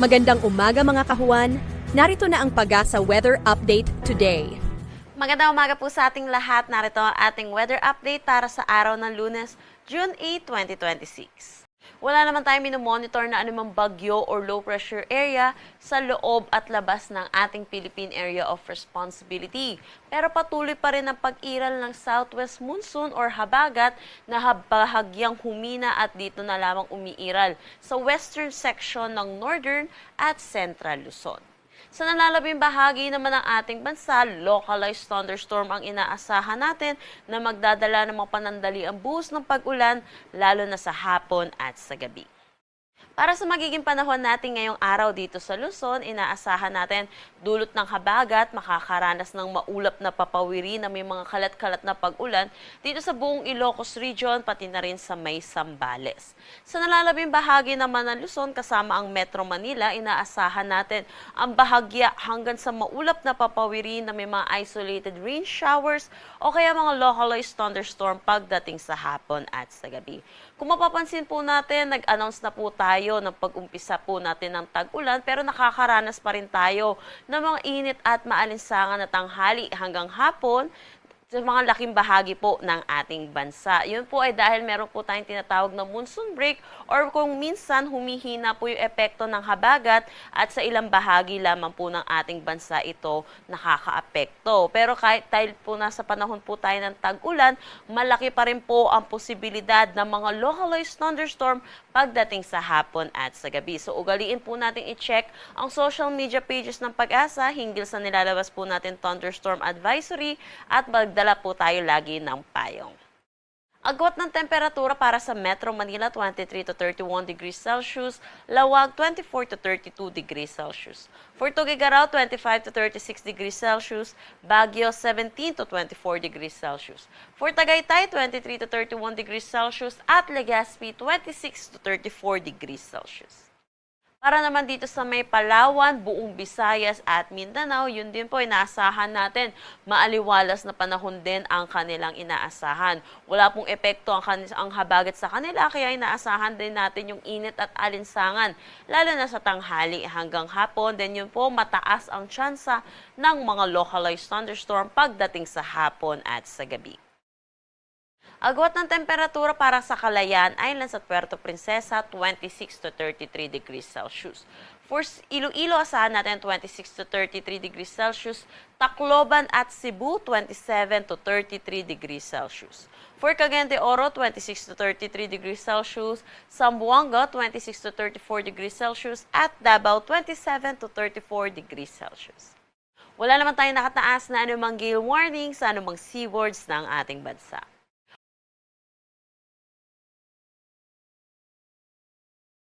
Magandang umaga mga kahuan. Narito na ang Pag-asa Weather Update today. Magandang umaga po sa ating lahat. Narito ang ating weather update para sa araw ng Lunes, June 8, 2026. Wala naman tayong minomonitor na anumang bagyo or low pressure area sa loob at labas ng ating Philippine Area of Responsibility. Pero patuloy pa rin ang pag-iral ng southwest monsoon or habagat na bahagyang humina at dito na lamang umiiral sa western section ng northern at central Luzon. Sa nalalabing bahagi naman ng ating bansa, localized thunderstorm ang inaasahan natin na magdadala ng mga panandaliang buhos ng pag-ulan lalo na sa hapon at sa gabi. Para sa magiging panahon natin ngayong araw dito sa Luzon, inaasahan natin dulot ng habagat, makakaranas ng maulap na papawiri na may mga kalat-kalat na pag-ulan dito sa buong Ilocos Region, pati na rin sa may Zambales. Sa nalalabing bahagi naman ng Luzon, kasama ang Metro Manila, inaasahan natin ang bahagya hanggang sa maulap na papawiri na may mga isolated rain showers o kaya mga localized thunderstorm pagdating sa hapon at sa gabi. Kung mapapansin po natin, nag-announce na po tayo ng pag-umpisa po natin ng tag-ulan pero nakakaranas pa rin tayo ng mga init at maalinsangan na tanghali hanggang hapon sa mga laking bahagi po ng ating bansa. Yun po ay dahil meron po tayong tinatawag na monsoon break or kung minsan humihina po yung epekto ng habagat at sa ilang bahagi lamang po ng ating bansa ito nakakaapekto. Pero kahit dahil po nasa panahon po tayo ng tag-ulan, malaki pa rin po ang posibilidad ng mga localized thunderstorm pagdating sa hapon at sa gabi. So ugaliin po natin i-check ang social media pages ng Pag-asa hinggil sa nilalabas po natin thunderstorm advisory at magdala po tayo lagi ng payong. Agwat ng temperatura para sa Metro Manila 23 to 31 degrees Celsius, Lawag 24 to 32 degrees Celsius. For Tuguegarao 25 to 36 degrees Celsius, Baguio 17 to 24 degrees Celsius. For Tagaytay 23 to 31 degrees Celsius at Legazpi 26 to 34 degrees Celsius. Para naman dito sa may Palawan, buong Visayas at Mindanao, yun din po inaasahan natin. Maaliwalas na panahon din ang kanilang inaasahan. Wala pong epekto ang habagat sa kanila, kaya inaasahan din natin yung init at alinsangan, lalo na sa tanghali hanggang hapon. Then yun po, mataas ang tsansa ng mga localized thunderstorm pagdating sa hapon at sa gabi. Agwat ng temperatura para sa Calayan Islands at Puerto Princesa, 26 to 33 degrees Celsius. For Iloilo, asahan natin 26 to 33 degrees Celsius. Tacloban at Cebu, 27 to 33 degrees Celsius. For Cagayan de Oro, 26 to 33 degrees Celsius. Zamboanga, 26 to 34 degrees Celsius. At Davao, 27 to 34 degrees Celsius. Wala naman tayong nakataas na anumang gale warning sa anumang seaboards ng ating bansa.